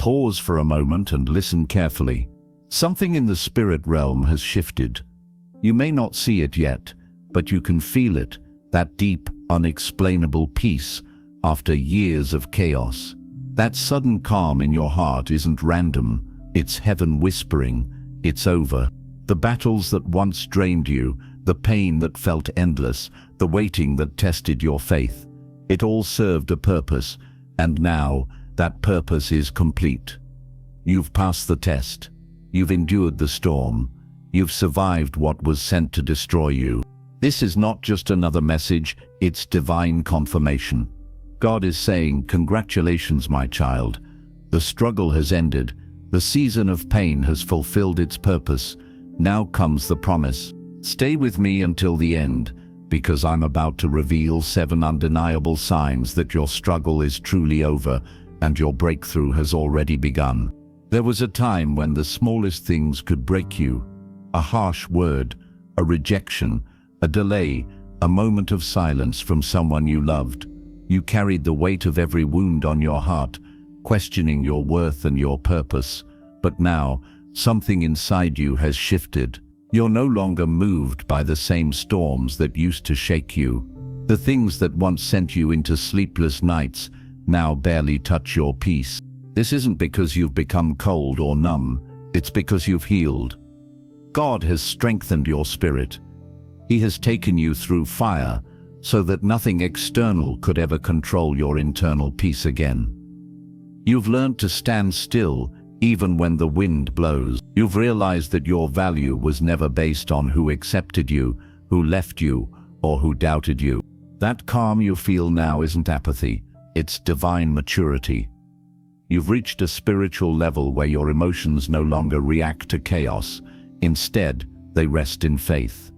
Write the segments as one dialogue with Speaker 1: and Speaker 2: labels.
Speaker 1: Pause for a moment and listen carefully. Something in the spirit realm has shifted. You may not see it yet, but you can feel it, that deep, unexplainable peace after years of chaos. That sudden calm in your heart isn't random, it's heaven whispering, it's over. The battles that once drained you, the pain that felt endless, the waiting that tested your faith, it all served a purpose, and now that purpose is complete. You've passed the test. You've endured the storm. You've survived what was sent to destroy you. This is not just another message, it's divine confirmation. God is saying, congratulations, my child. The struggle has ended. The season of pain has fulfilled its purpose. Now comes the promise. Stay with me until the end, because I'm about to reveal 7 undeniable signs that your struggle is truly over and your breakthrough has already begun. There was a time when the smallest things could break you. A harsh word, a rejection, a delay, a moment of silence from someone you loved. You carried the weight of every wound on your heart, questioning your worth and your purpose. But now, something inside you has shifted. You're no longer moved by the same storms that used to shake you. The things that once sent you into sleepless nights now barely touch your peace. This isn't because you've become cold or numb, it's because you've healed. God has strengthened your spirit. He has taken you through fire so that nothing external could ever control your internal peace again. You've learned to stand still even when the wind blows. You've realized that your value was never based on who accepted you, who left you, or who doubted you. That calm you feel now isn't apathy, it's divine maturity. You've reached a spiritual level where your emotions no longer react to chaos. Instead, they rest in faith.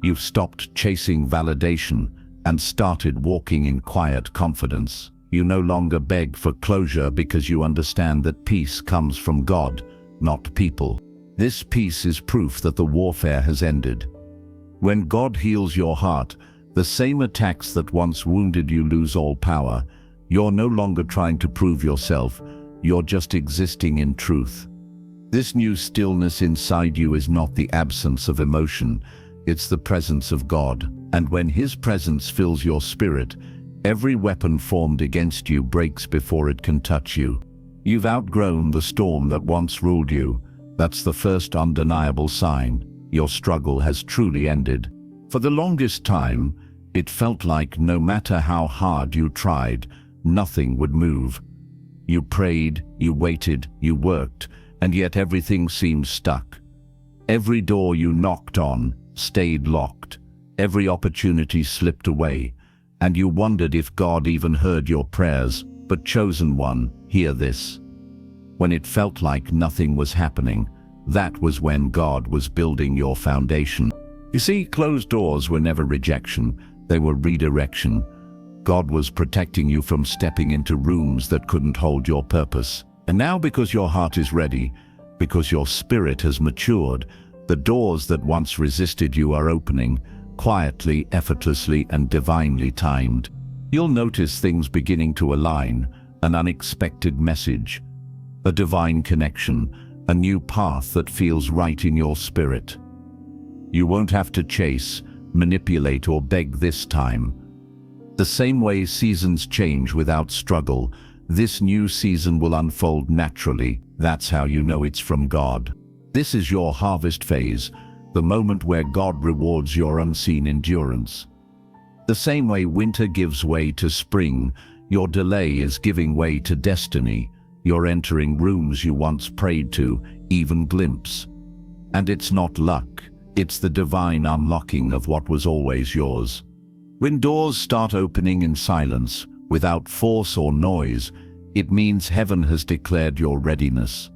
Speaker 1: You've stopped chasing validation and started walking in quiet confidence. You no longer beg for closure because you understand that peace comes from God, not people. This peace is proof that the warfare has ended. When God heals your heart, the same attacks that once wounded you lose all power. You're no longer trying to prove yourself, you're just existing in truth. This new stillness inside you is not the absence of emotion, it's the presence of God. And when His presence fills your spirit, every weapon formed against you breaks before it can touch you. You've outgrown the storm that once ruled you. That's the first undeniable sign. Your struggle has truly ended. For the longest time, it felt like no matter how hard you tried, nothing would move. You prayed, you waited, you worked, and yet everything seemed stuck. Every door you knocked on stayed locked. Every opportunity slipped away, and you wondered if God even heard your prayers. But chosen one, hear this. When it felt like nothing was happening, that was when God was building your foundation. You see, closed doors were never rejection, they were redirection. God was protecting you from stepping into rooms that couldn't hold your purpose. And now, because your heart is ready, because your spirit has matured, the doors that once resisted you are opening, quietly, effortlessly, and divinely timed. You'll notice things beginning to align, an unexpected message, a divine connection, a new path that feels right in your spirit. You won't have to chase, manipulate, or beg this time. The same way seasons change without struggle, this new season will unfold naturally. That's how you know it's from God. This is your harvest phase, the moment where God rewards your unseen endurance. The same way winter gives way to spring, your delay is giving way to destiny. You're entering rooms you once prayed to, even glimpse. And it's not luck, it's the divine unlocking of what was always yours. When doors start opening in silence, without force or noise, it means heaven has declared your readiness.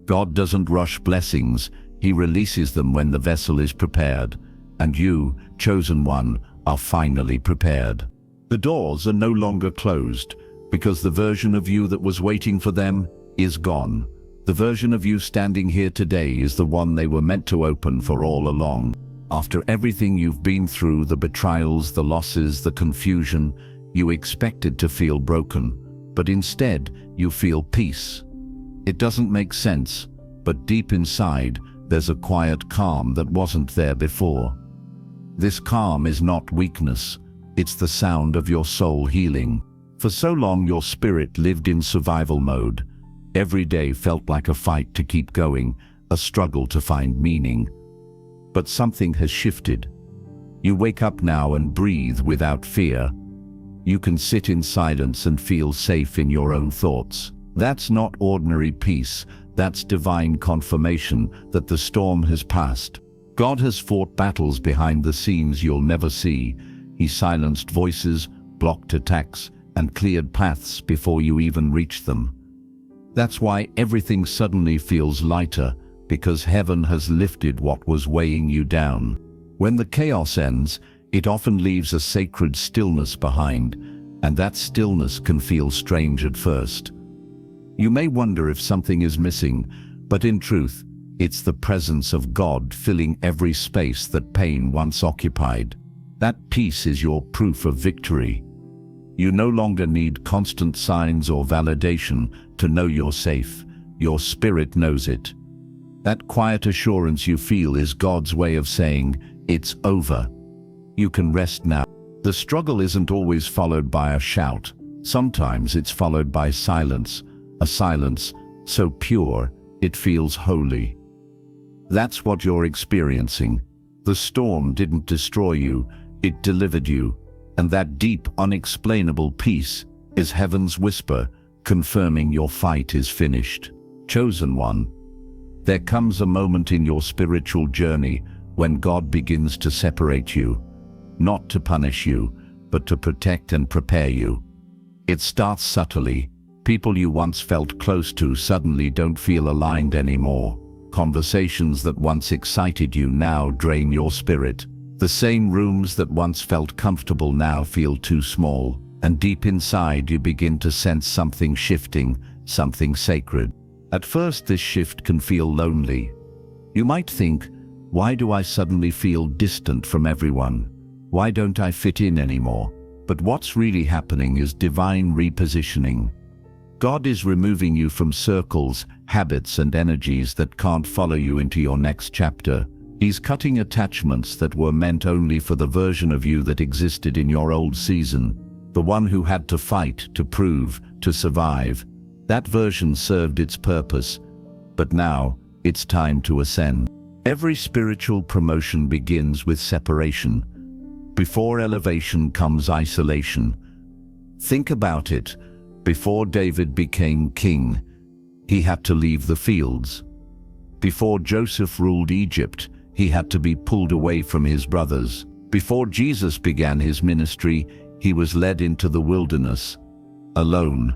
Speaker 1: God doesn't rush blessings, He releases them when the vessel is prepared, and you, chosen one, are finally prepared. The doors are no longer closed, because the version of you that was waiting for them is gone. The version of you standing here today is the one they were meant to open for all along. After everything you've been through, the betrayals, the losses, the confusion, you expected to feel broken, but instead you feel peace. It doesn't make sense, but deep inside, there's a quiet calm that wasn't there before. This calm is not weakness, it's the sound of your soul healing. For so long your spirit lived in survival mode. Every day felt like a fight to keep going, a struggle to find meaning. But something has shifted. You wake up now and breathe without fear. You can sit in silence and feel safe in your own thoughts. That's not ordinary peace, that's divine confirmation that the storm has passed. God has fought battles behind the scenes you'll never see. He silenced voices, blocked attacks, and cleared paths before you even reached them. That's why everything suddenly feels lighter, because heaven has lifted what was weighing you down. When the chaos ends, it often leaves a sacred stillness behind, and that stillness can feel strange at first. You may wonder if something is missing, but in truth, it's the presence of God filling every space that pain once occupied. That peace is your proof of victory. You no longer need constant signs or validation to know you're safe. Your spirit knows it. That quiet assurance you feel is God's way of saying, it's over. You can rest now. The struggle isn't always followed by a shout. Sometimes it's followed by silence, a silence so pure it feels holy. That's what you're experiencing. The storm didn't destroy you, it delivered you. And that deep, unexplainable peace is heaven's whisper, confirming your fight is finished. Chosen one, there comes a moment in your spiritual journey when God begins to separate you, not to punish you, but to protect and prepare you. It starts subtly. People you once felt close to suddenly don't feel aligned anymore. Conversations that once excited you now drain your spirit. The same rooms that once felt comfortable now feel too small, and deep inside you begin to sense something shifting, something sacred. At first this shift can feel lonely. You might think, why do I suddenly feel distant from everyone? Why don't I fit in anymore? But what's really happening is divine repositioning. God is removing you from circles, habits, and energies that can't follow you into your next chapter. He's cutting attachments that were meant only for the version of you that existed in your old season, the one who had to fight, to prove, to survive. That version served its purpose, but now it's time to ascend. Every spiritual promotion begins with separation. Before elevation comes isolation. Think about it. Before David became king, he had to leave the fields. Before Joseph ruled Egypt, he had to be pulled away from his brothers. Before Jesus began his ministry, he was led into the wilderness, alone.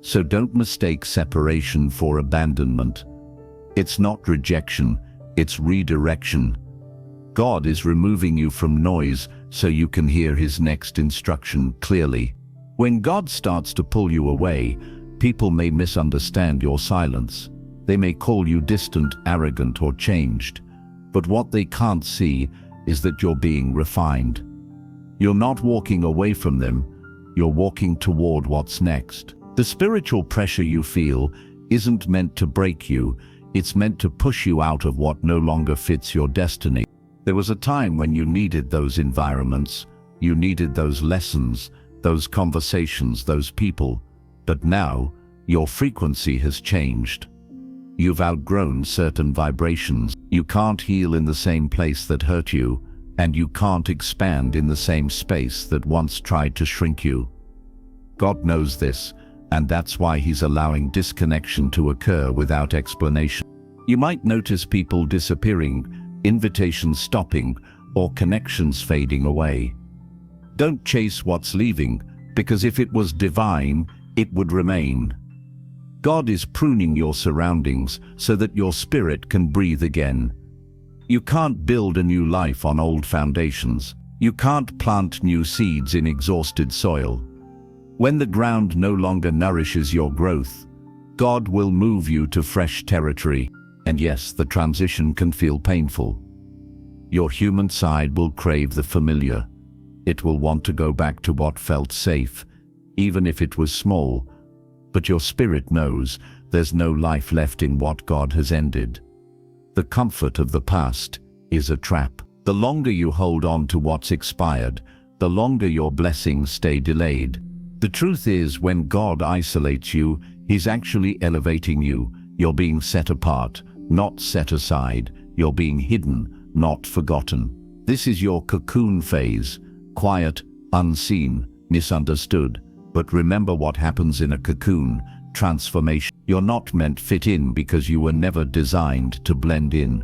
Speaker 1: So don't mistake separation for abandonment. It's not rejection, it's redirection. God is removing you from noise so you can hear his next instruction clearly. When God starts to pull you away, people may misunderstand your silence. They may call you distant, arrogant, or changed. But what they can't see is that you're being refined. You're not walking away from them, you're walking toward what's next. The spiritual pressure you feel isn't meant to break you, it's meant to push you out of what no longer fits your destiny. There was a time when you needed those environments, you needed those lessons, those conversations, those people. But now, your frequency has changed. You've outgrown certain vibrations. You can't heal in the same place that hurt you, and you can't expand in the same space that once tried to shrink you. God knows this, and that's why he's allowing disconnection to occur without explanation. You might notice people disappearing, invitations stopping, or connections fading away. Don't chase what's leaving, because if it was divine, it would remain. God is pruning your surroundings so that your spirit can breathe again. You can't build a new life on old foundations. You can't plant new seeds in exhausted soil. When the ground no longer nourishes your growth, God will move you to fresh territory. And yes, the transition can feel painful. Your human side will crave the familiar. It will want to go back to what felt safe, even if it was small. But your spirit knows There's no life left in what God has ended. The comfort of the past is a trap. The longer you hold on to what's expired, the longer your blessings stay delayed. The truth is, when God isolates you, He's actually elevating you. You're being set apart, not set aside. You're being hidden, not forgotten. This is your cocoon phase, quiet, unseen, misunderstood. But remember what happens in a cocoon: transformation. You're not meant fit in because you were never designed to blend in.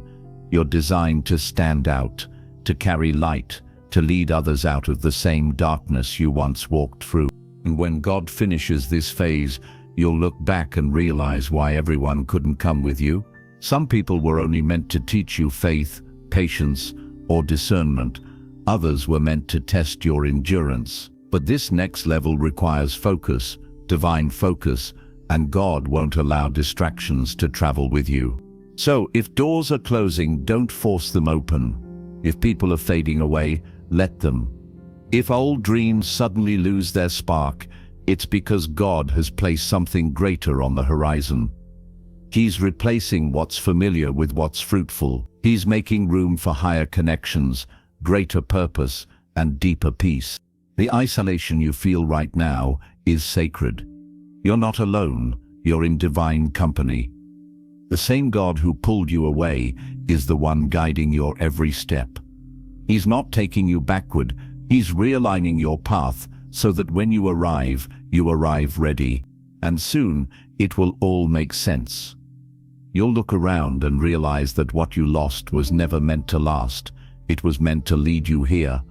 Speaker 1: You're designed to stand out, to carry light, to lead others out of the same darkness you once walked through. And when God finishes this phase, you'll look back and realize why everyone couldn't come with you. Some people were only meant to teach you faith, patience, or discernment. Others were meant to test your endurance. But this next level requires focus, divine focus, and God won't allow distractions to travel with you. So, if doors are closing, don't force them open. If people are fading away, let them. If old dreams suddenly lose their spark, it's because God has placed something greater on the horizon. He's replacing what's familiar with what's fruitful. He's making room for higher connections, greater purpose, and deeper peace. The isolation you feel right now is sacred. You're not alone, you're in divine company. The same God who pulled you away is the one guiding your every step. He's not taking you backward, He's realigning your path so that when you arrive ready. And soon, it will all make sense. You'll look around and realize that what you lost was never meant to last. It was meant to lead you here.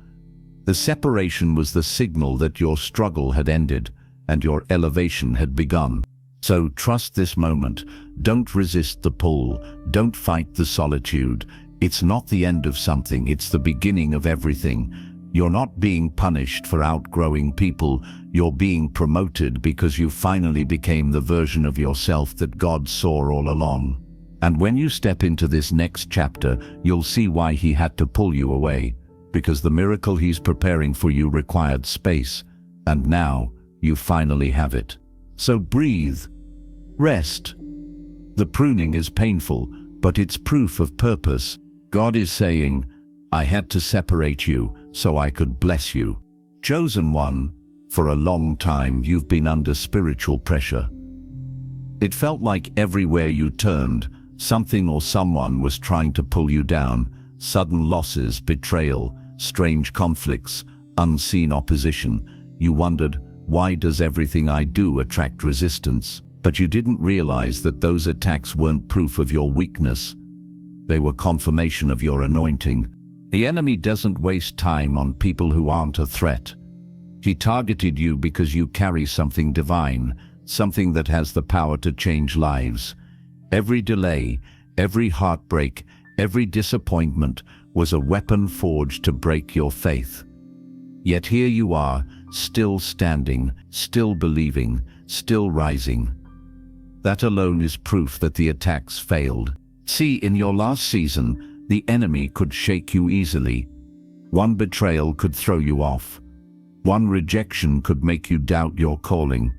Speaker 1: The separation was the signal that your struggle had ended and your elevation had begun. So trust this moment. Don't resist the pull. Don't fight the solitude. It's not the end of something, it's the beginning of everything. You're not being punished for outgrowing people. You're being promoted because you finally became the version of yourself that God saw all along. And when you step into this next chapter, you'll see why He had to pull you away. Because the miracle He's preparing for you required space. And now, you finally have it. So breathe. Rest. The pruning is painful, but it's proof of purpose. God is saying, I had to separate you so I could bless you. Chosen one, for a long time you've been under spiritual pressure. It felt like everywhere you turned, something or someone was trying to pull you down. Sudden losses, betrayal, strange conflicts, unseen opposition. You wondered, why does everything I do attract resistance? But you didn't realize that those attacks weren't proof of your weakness. They were confirmation of your anointing. The enemy doesn't waste time on people who aren't a threat. He targeted you because you carry something divine, something that has the power to change lives. Every delay, every heartbreak, every disappointment was a weapon forged to break your faith. Yet here you are, still standing, still believing, still rising. That alone is proof that the attacks failed. See, in your last season, the enemy could shake you easily. One betrayal could throw you off. One rejection could make you doubt your calling.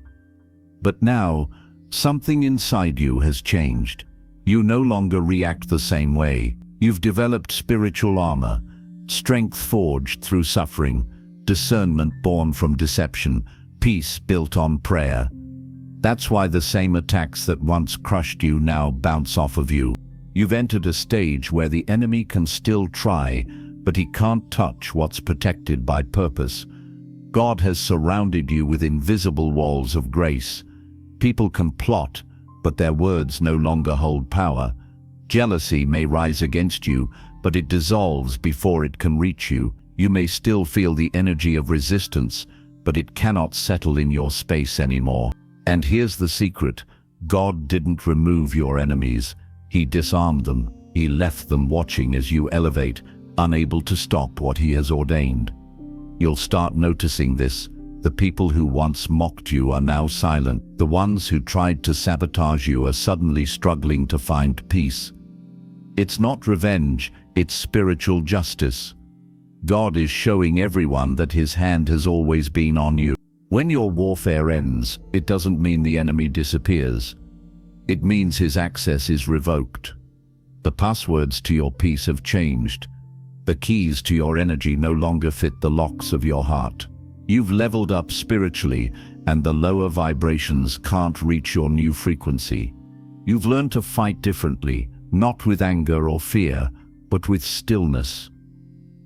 Speaker 1: But now, something inside you has changed. You no longer react the same way. You've developed spiritual armor, strength forged through suffering, discernment born from deception, peace built on prayer. That's why the same attacks that once crushed you now bounce off of you. You've entered a stage where the enemy can still try, but he can't touch what's protected by purpose. God has surrounded you with invisible walls of grace. People can plot, but their words no longer hold power. Jealousy may rise against you, but it dissolves before it can reach you. You may still feel the energy of resistance, but it cannot settle in your space anymore. And here's the secret. God didn't remove your enemies. He disarmed them. He left them watching as you elevate, unable to stop what He has ordained. You'll start noticing this. The people who once mocked you are now silent. The ones who tried to sabotage you are suddenly struggling to find peace. It's not revenge, it's spiritual justice. God is showing everyone that His hand has always been on you. When your warfare ends, it doesn't mean the enemy disappears. It means his access is revoked. The passwords to your peace have changed. The keys to your energy no longer fit the locks of your heart. You've leveled up spiritually, and the lower vibrations can't reach your new frequency. You've learned to fight differently, not with anger or fear, but with stillness.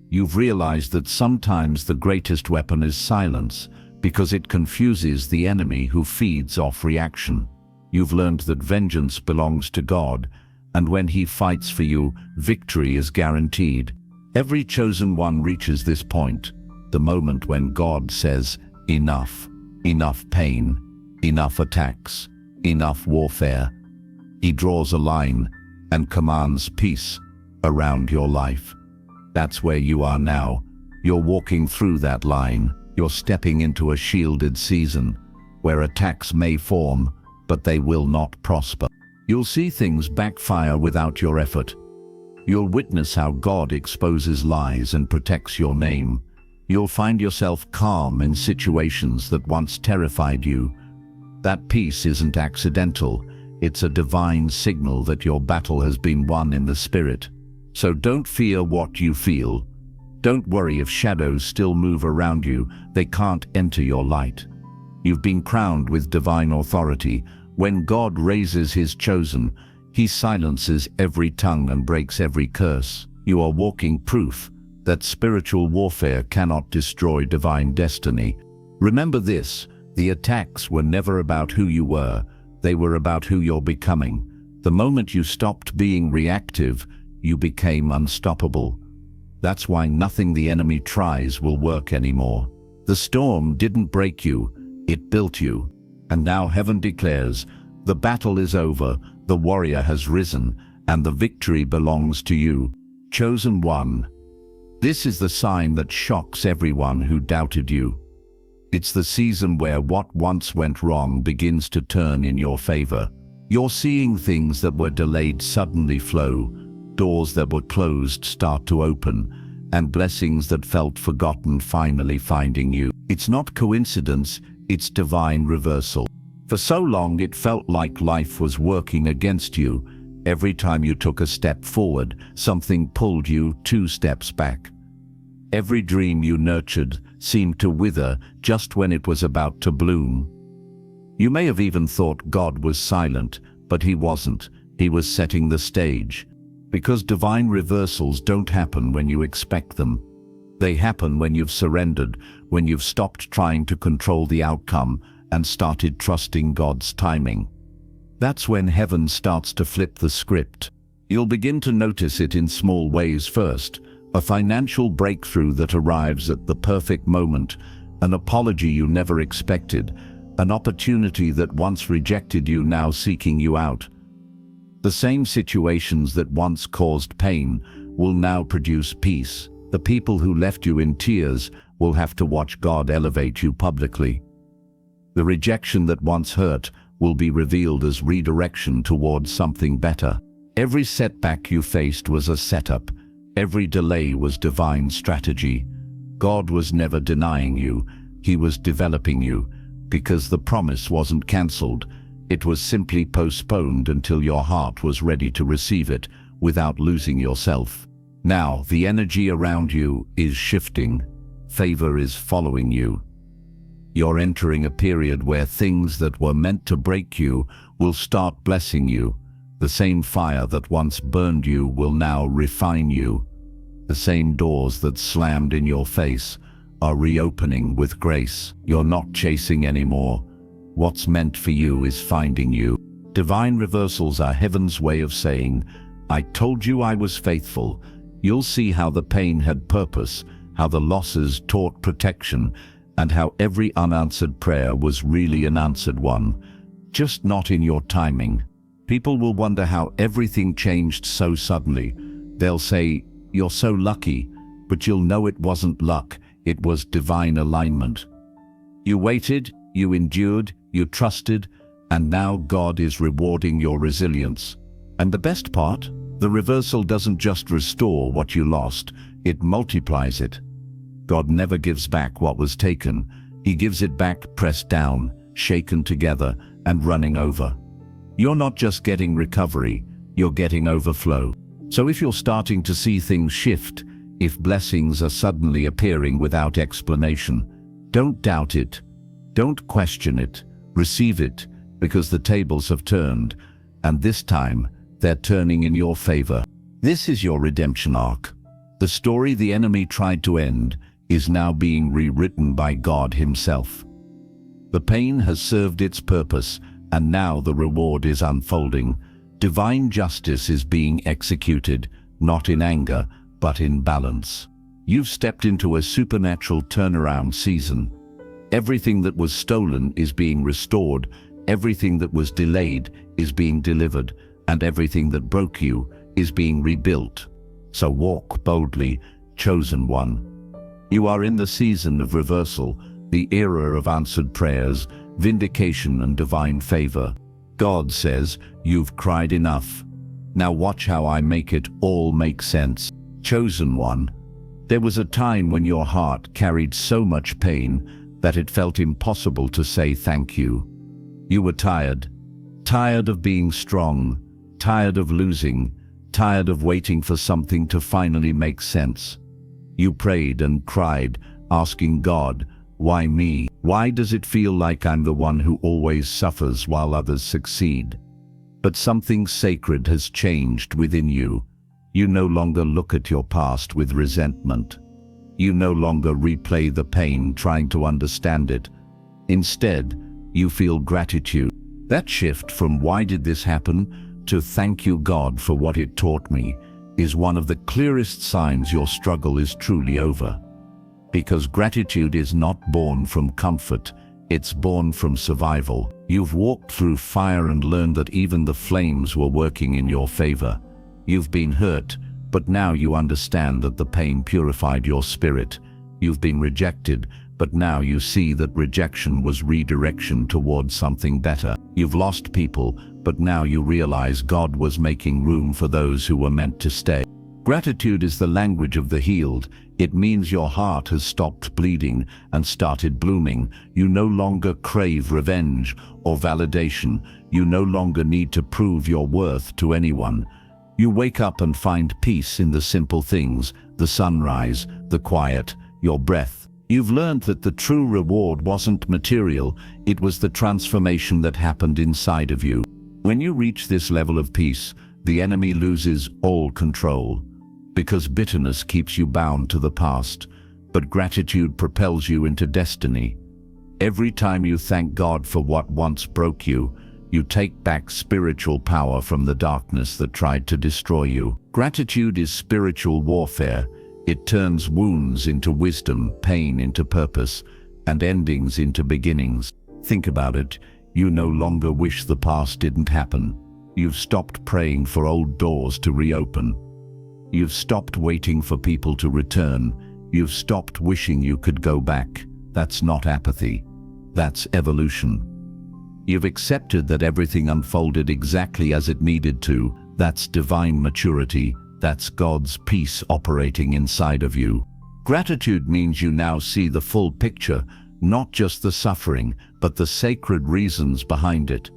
Speaker 1: You've realized that sometimes the greatest weapon is silence, because it confuses the enemy who feeds off reaction. You've learned that vengeance belongs to God, and when he fights for you, victory is guaranteed. Every chosen one reaches this point, the moment when God says, enough. Enough pain, enough attacks, enough warfare. He draws a line and commands peace around your life. That's where you are now. You're walking through that line. You're stepping into a shielded season where attacks may form, but they will not prosper. You'll see things backfire without your effort. You'll witness how God exposes lies and protects your name. You'll find yourself calm in situations that once terrified you. That peace isn't accidental. It's a divine signal that your battle has been won in the spirit. So don't fear what you feel. Don't worry if shadows still move around you. They can't enter your light. You've been crowned with divine authority. When God raises his chosen, he silences every tongue and breaks every curse. You are walking proof that spiritual warfare cannot destroy divine destiny. Remember this, the attacks were never about who you were, they were about who you're becoming. The moment you stopped being reactive, you became unstoppable. That's why nothing the enemy tries will work anymore. The storm didn't break you, it built you. And now heaven declares, the battle is over, the warrior has risen, and the victory belongs to you. Chosen one. This is the sign that shocks everyone who doubted you. It's the season where what once went wrong begins to turn in your favor. You're seeing things that were delayed suddenly flow, doors that were closed start to open, and blessings that felt forgotten finally finding you. It's not coincidence, it's divine reversal. For so long it felt like life was working against you. Every time you took a step forward, something pulled you 2 steps back. Every dream you nurtured seemed to wither just when it was about to bloom. You may have even thought God was silent, but he wasn't. He was setting the stage. Because divine reversals don't happen when you expect them. They happen when you've surrendered, when you've stopped trying to control the outcome and started trusting God's timing. That's when heaven starts to flip the script. You'll begin to notice it in small ways first. A financial breakthrough that arrives at the perfect moment, an apology you never expected, an opportunity that once rejected you now seeking you out. The same situations that once caused pain will now produce peace. The people who left you in tears will have to watch God elevate you publicly. The rejection that once hurt will be revealed as redirection towards something better. Every setback you faced was a setup. Every delay was divine strategy. God was never denying you. He was developing you. Because the promise wasn't cancelled. It was simply postponed until your heart was ready to receive it without losing yourself. Now, the energy around you is shifting. Favor is following you. You're entering a period where things that were meant to break you will start blessing you. The same fire that once burned you will now refine you. The same doors that slammed in your face are reopening with grace. You're not chasing anymore. What's meant for you is finding you. Divine reversals are heaven's way of saying, I told you I was faithful. You'll see how the pain had purpose, how the losses taught protection, and how every unanswered prayer was really an answered one, just not in your timing. People will wonder how everything changed so suddenly. They'll say, you're so lucky, but you'll know it wasn't luck, it was divine alignment. You waited, you endured, you trusted, and now God is rewarding your resilience. And the best part? The reversal doesn't just restore what you lost, it multiplies it. God never gives back what was taken. He gives it back pressed down, shaken together, and running over. You're not just getting recovery, you're getting overflow. So if you're starting to see things shift, if blessings are suddenly appearing without explanation, don't doubt it. Don't question it. Receive it, because the tables have turned, and this time they're turning in your favor. This is your redemption arc. The story the enemy tried to end is now being rewritten by God Himself. The pain has served its purpose, and now the reward is unfolding. Divine justice is being executed, not in anger, but in balance. You've stepped into a supernatural turnaround season. Everything that was stolen is being restored, everything that was delayed is being delivered, and everything that broke you is being rebuilt. So walk boldly, chosen one. You are in the season of reversal, the era of answered prayers, vindication and divine favor. God says, "You've cried enough. Now watch how I make it all make sense." Chosen one. There was a time when your heart carried so much pain that it felt impossible to say thank you. You were tired. Tired of being strong. Tired of losing. Tired of waiting for something to finally make sense. You prayed and cried, asking God, "Why me? Why does it feel like I'm the one who always suffers while others succeed?" But something sacred has changed within you. You no longer look at your past with resentment. You no longer replay the pain trying to understand it. Instead, you feel gratitude. That shift from "why did this happen" to "thank you God for what it taught me" is one of the clearest signs your struggle is truly over. Because gratitude is not born from comfort, it's born from survival. You've walked through fire and learned that even the flames were working in your favor. You've been hurt, but now you understand that the pain purified your spirit. You've been rejected, but now you see that rejection was redirection towards something better. You've lost people, but now you realize God was making room for those who were meant to stay. Gratitude is the language of the healed. It means your heart has stopped bleeding and started blooming. You no longer crave revenge or validation. You no longer need to prove your worth to anyone. You wake up and find peace in the simple things, the sunrise, the quiet, your breath. You've learned that the true reward wasn't material, it was the transformation that happened inside of you. When you reach this level of peace, the enemy loses all control. Because bitterness keeps you bound to the past, but gratitude propels you into destiny. Every time you thank God for what once broke you, you take back spiritual power from the darkness that tried to destroy you. Gratitude is spiritual warfare. It turns wounds into wisdom, pain into purpose, and endings into beginnings. Think about it. You no longer wish the past didn't happen. You've stopped praying for old doors to reopen. You've stopped waiting for people to return. You've stopped wishing you could go back. That's not apathy. That's evolution. You've accepted that everything unfolded exactly as it needed to. That's divine maturity. That's God's peace operating inside of you. Gratitude means you now see the full picture, not just the suffering, but the sacred reasons behind it.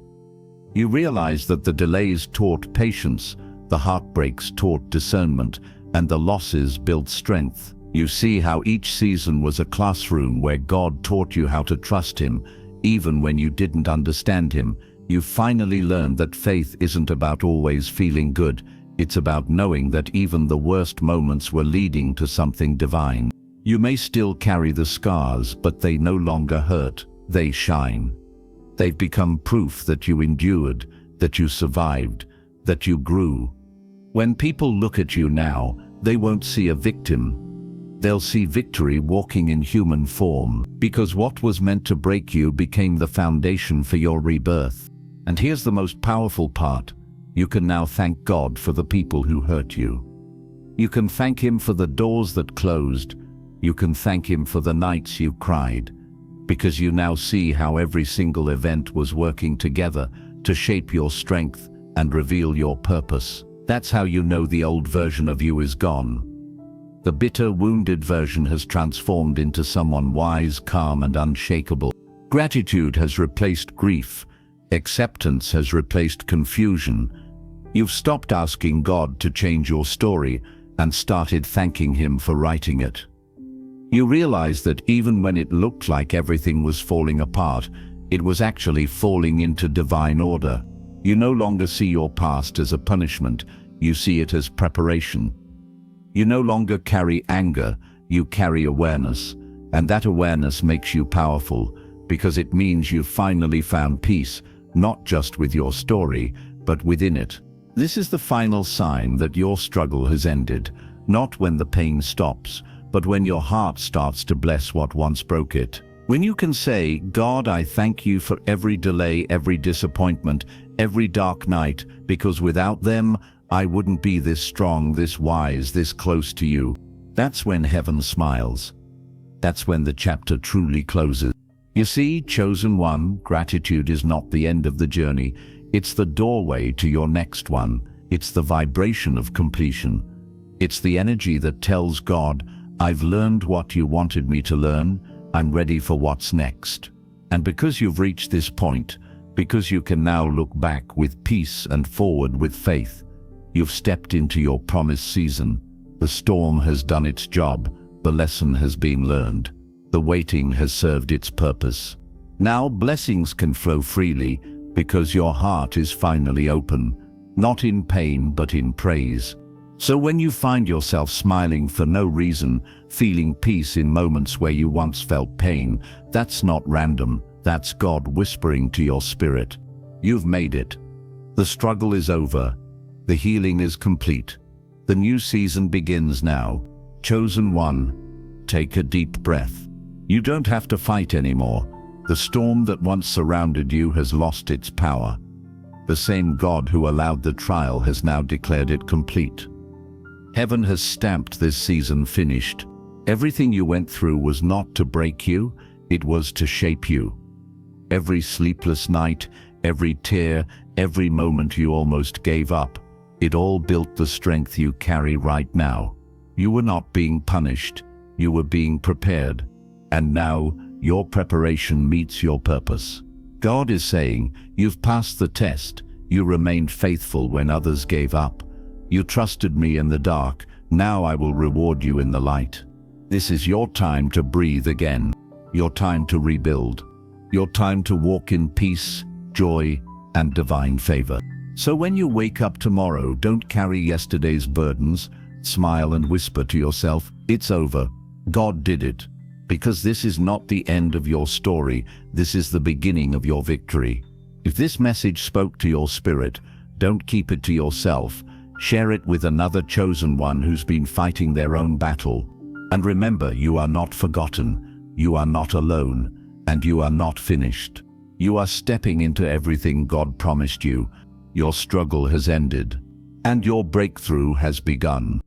Speaker 1: You realize that the delays taught patience, the heartbreaks taught discernment, and the losses built strength. You see how each season was a classroom where God taught you how to trust Him, even when you didn't understand Him. You finally learned that faith isn't about always feeling good. It's about knowing that even the worst moments were leading to something divine. You may still carry the scars, but they no longer hurt. They shine. They've become proof that you endured, that you survived, that you grew. When people look at you now, they won't see a victim. They'll see victory walking in human form, because what was meant to break you became the foundation for your rebirth. And here's the most powerful part. You can now thank God for the people who hurt you. You can thank Him for the doors that closed. You can thank Him for the nights you cried, because you now see how every single event was working together to shape your strength and reveal your purpose. That's how you know the old version of you is gone. The bitter, wounded version has transformed into someone wise, calm, and unshakable. Gratitude has replaced grief. Acceptance has replaced confusion. You've stopped asking God to change your story and started thanking Him for writing it. You realize that even when it looked like everything was falling apart, it was actually falling into divine order. You no longer see your past as a punishment, you see it as preparation. You no longer carry anger, you carry awareness, and that awareness makes you powerful because it means you've finally found peace, not just with your story, but within it. This is the final sign that your struggle has ended, not when the pain stops, but when your heart starts to bless what once broke it. When you can say, God, I thank you for every delay, every disappointment, every dark night, because without them, I wouldn't be this strong, this wise, this close to you. That's when heaven smiles. That's when the chapter truly closes. You see, chosen one, gratitude is not the end of the journey. It's the doorway to your next one. It's the vibration of completion. It's the energy that tells God, I've learned what you wanted me to learn. I'm ready for what's next. And because you've reached this point, because you can now look back with peace and forward with faith, you've stepped into your promised season. The storm has done its job. The lesson has been learned. The waiting has served its purpose. Now blessings can flow freely because your heart is finally open, not in pain but in praise. So when you find yourself smiling for no reason, feeling peace in moments where you once felt pain, that's not random. That's God whispering to your spirit. You've made it. The struggle is over. The healing is complete. The new season begins now. Chosen one, take a deep breath. You don't have to fight anymore. The storm that once surrounded you has lost its power. The same God who allowed the trial has now declared it complete. Heaven has stamped this season finished. Everything you went through was not to break you, it was to shape you. Every sleepless night, every tear, every moment you almost gave up, it all built the strength you carry right now. You were not being punished, you were being prepared. And now, your preparation meets your purpose. God is saying, you've passed the test, you remained faithful when others gave up. You trusted me in the dark, now I will reward you in the light. This is your time to breathe again, your time to rebuild, your time to walk in peace, joy, and divine favor. So when you wake up tomorrow, don't carry yesterday's burdens, smile and whisper to yourself, it's over, God did it. Because this is not the end of your story, this is the beginning of your victory. If this message spoke to your spirit, don't keep it to yourself. Share it with another chosen one who's been fighting their own battle. And remember, you are not forgotten, you are not alone, and you are not finished. You are stepping into everything God promised you. Your struggle has ended, and your breakthrough has begun.